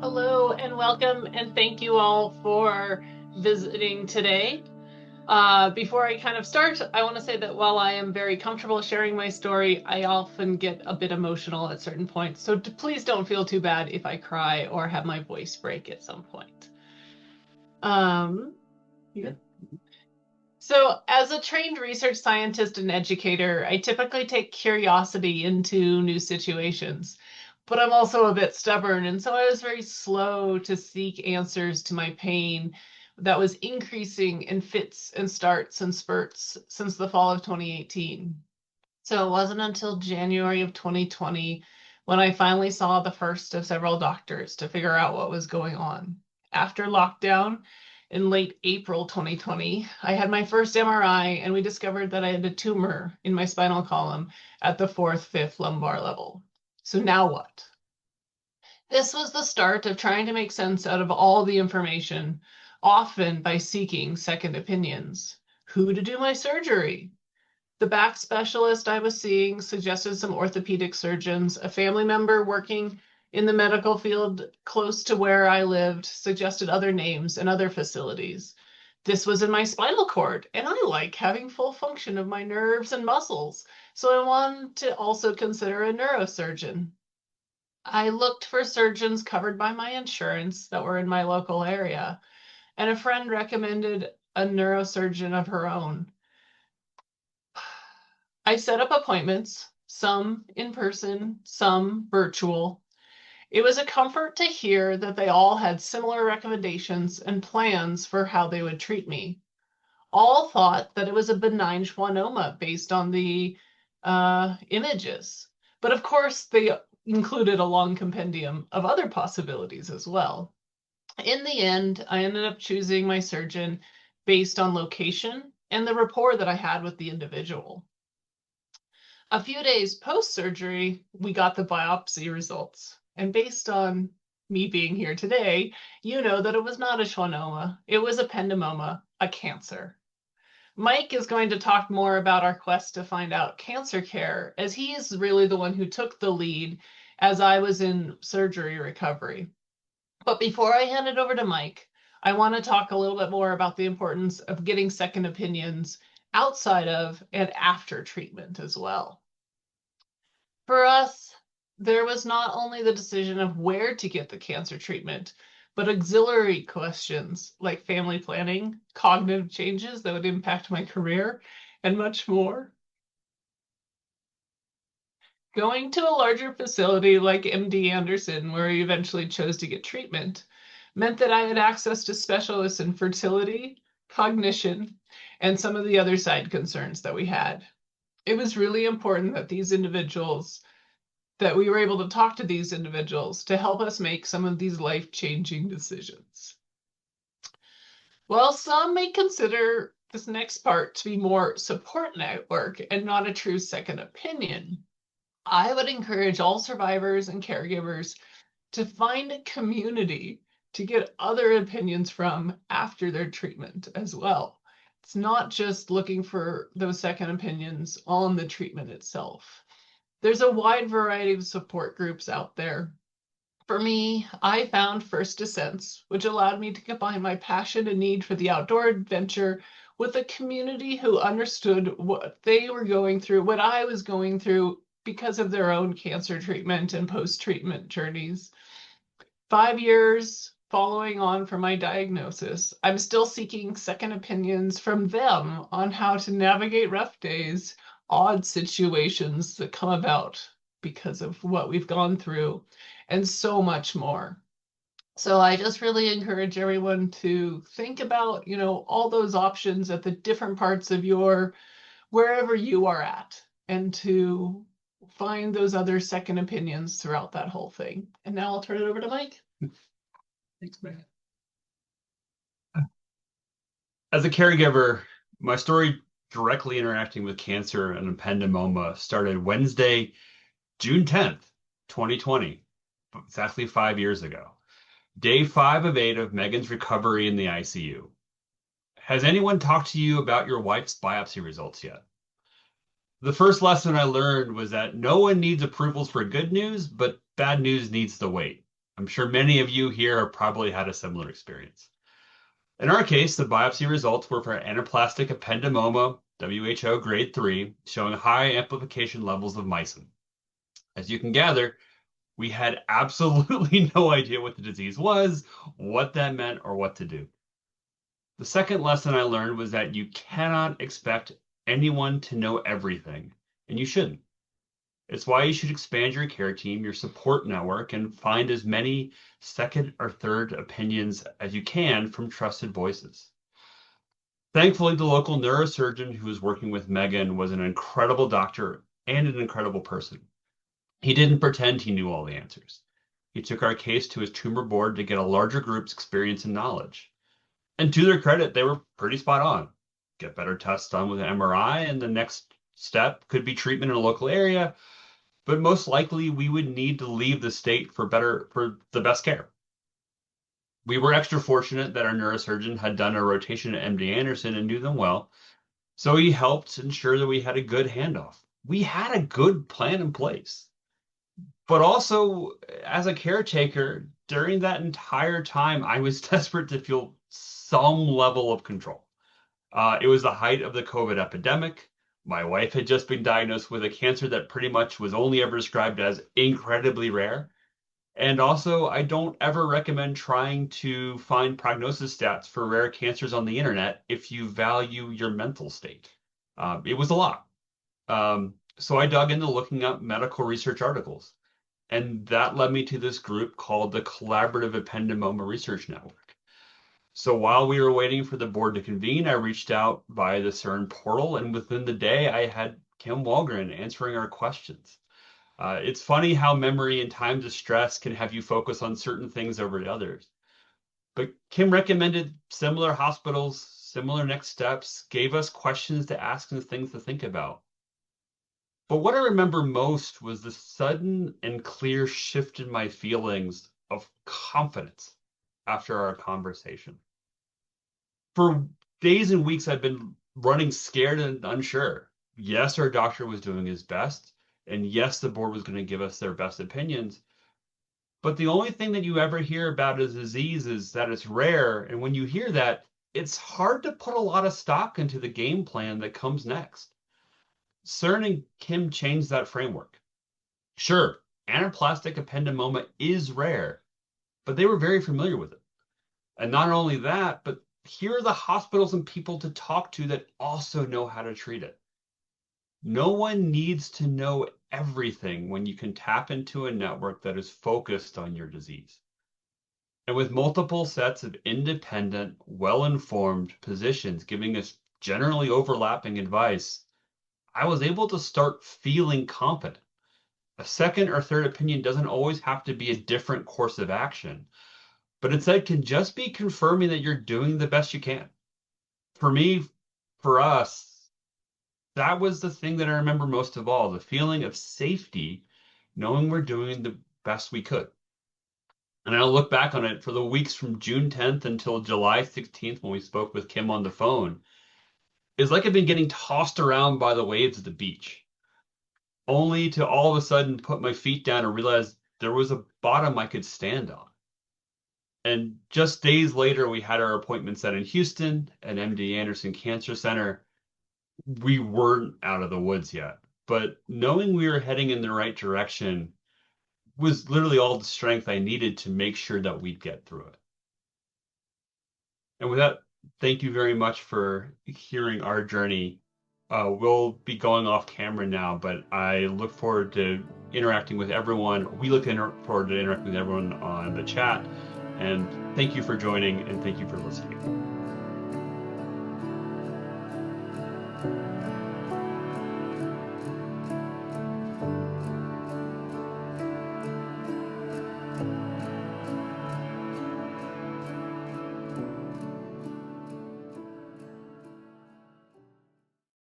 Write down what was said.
Hello and welcome, and thank you all for visiting today. Before I kind of start, I want to say that while I am very comfortable sharing my story, I often get a bit emotional at certain points. So please don't feel too bad if I cry or have my voice break at some point. Yeah. So as a trained research scientist and educator, I typically take curiosity into new situations. But I'm also a bit stubborn, and so I was very slow to seek answers to my pain that was increasing in fits and starts and spurts since the fall of 2018. So it wasn't until January of 2020 when I finally saw the first of several doctors to figure out what was going on. After lockdown in late April 2020, I had my first MRI and we discovered that I had a tumor in my spinal column at the fourth, fifth lumbar level. So now what? This was the start of trying to make sense out of all the information, often by seeking second opinions. Who to do my surgery? The back specialist I was seeing suggested some orthopedic surgeons. A family member working in the medical field close to where I lived suggested other names and other facilities. This was in my spinal cord, and I like having full function of my nerves and muscles, so I wanted to also consider a neurosurgeon. I looked for surgeons covered by my insurance that were in my local area, and a friend recommended a neurosurgeon of her own. I set up appointments, some in person, some virtual. It was a comfort to hear that they all had similar recommendations and plans for how they would treat me. All thought that it was a benign schwannoma based on the images. But of course, they included a long compendium of other possibilities as well. In the end, I ended up choosing my surgeon based on location and the rapport that I had with the individual. A few days post-surgery, we got the biopsy results. And based on me being here today, you know that it was not a schwannoma. It was a ependymoma, a cancer. Mike is going to talk more about our quest to find out cancer care, as he is really the one who took the lead as I was in surgery recovery. But before I hand it over to Mike, I want to talk a little bit more about the importance of getting second opinions outside of and after treatment as well. For us, there was not only the decision of where to get the cancer treatment, but auxiliary questions like family planning, cognitive changes that would impact my career, and much more. Going to a larger facility like MD Anderson, where I eventually chose to get treatment, meant that I had access to specialists in fertility, cognition, and some of the other side concerns that we had. It was really important that we were able to talk to these individuals to help us make some of these life-changing decisions. While some may consider this next part to be more support network and not a true second opinion, I would encourage all survivors and caregivers to find a community to get other opinions from after their treatment as well. It's not just looking for those second opinions on the treatment itself. There's a wide variety of support groups out there. For me, I found First Descents, which allowed me to combine my passion and need for the outdoor adventure with a community who understood what they were going through, what I was going through because of their own cancer treatment and post-treatment journeys. 5 years following on from my diagnosis, I'm still seeking second opinions from them on how to navigate rough days, odd situations that come about because of what we've gone through, and so much more. So I just really encourage everyone to think about, all those options at the different parts of wherever you are at, and to find those other second opinions throughout that whole thing. And now I'll turn it over to Mike. Thanks, man. As a caregiver, my story directly interacting with cancer and ependymoma started Wednesday, June 10th, 2020, exactly 5 years ago. Day 5 of 8 of Megan's recovery in the ICU. Has anyone talked to you about your wife's biopsy results yet? The first lesson I learned was that no one needs approvals for good news, but bad news needs to wait. I'm sure many of you here have probably had a similar experience. In our case, the biopsy results were for anaplastic ependymoma, WHO grade 3, showing high amplification levels of mycin. As you can gather, we had absolutely no idea what the disease was, what that meant, or what to do. The second lesson I learned was that you cannot expect anyone to know everything, and you shouldn't. It's why you should expand your care team, your support network, and find as many second or third opinions as you can from trusted voices. Thankfully, the local neurosurgeon who was working with Megan was an incredible doctor and an incredible person. He didn't pretend he knew all the answers. He took our case to his tumor board to get a larger group's experience and knowledge. And to their credit, they were pretty spot on. Get better tests done with an MRI, and the next step could be treatment in a local area, but most likely we would need to leave the state for the best care. We were extra fortunate that our neurosurgeon had done a rotation at MD Anderson and knew them well, so he helped ensure that we had a good handoff. We had a good plan in place. But also, as a caretaker, during that entire time, I was desperate to feel some level of control. It was the height of the COVID epidemic. My wife had just been diagnosed with a cancer that pretty much was only ever described as incredibly rare. And also, I don't ever recommend trying to find prognosis stats for rare cancers on the internet if you value your mental state. It was a lot. So I dug into looking up medical research articles. And that led me to this group called the Collaborative Ependymoma Research Network. So while we were waiting for the board to convene, I reached out via the CERN portal, and within the day, I had Kim Walgren answering our questions. It's funny how memory in times of stress can have you focus on certain things over others. But Kim recommended similar hospitals, similar next steps, gave us questions to ask and things to think about. But what I remember most was the sudden and clear shift in my feelings of confidence after our conversation. For days and weeks, I've been running scared and unsure. Yes, our doctor was doing his best, and yes, the board was going to give us their best opinions. But the only thing that you ever hear about a disease is that it's rare. And when you hear that, it's hard to put a lot of stock into the game plan that comes next. CERN and Kim changed that framework. Sure, anaplastic ependymoma is rare, but they were very familiar with it. And not only that, but here are the hospitals and people to talk to that also know how to treat it. No one needs to know everything when you can tap into a network that is focused on your disease. And with multiple sets of independent, well-informed physicians giving us generally overlapping advice, I was able to start feeling confident. A second or third opinion doesn't always have to be a different course of action, but instead can just be confirming that you're doing the best you can. For me, for us, that was the thing that I remember most of all, the feeling of safety, knowing we're doing the best we could. And I'll look back on it for the weeks from June 10th until July 16th when we spoke with Kim on the phone. It's like I've been getting tossed around by the waves at the beach, only to all of a sudden put my feet down and realize there was a bottom I could stand on. And just days later, we had our appointment set in Houston at MD Anderson Cancer Center. We weren't out of the woods yet, but knowing we were heading in the right direction was literally all the strength I needed to make sure that we'd get through it. And with that, thank you very much for hearing our journey. We'll be going off camera now, but I look forward to interacting with everyone. We look forward to interacting with everyone on the chat. And thank you for joining, and thank you for listening.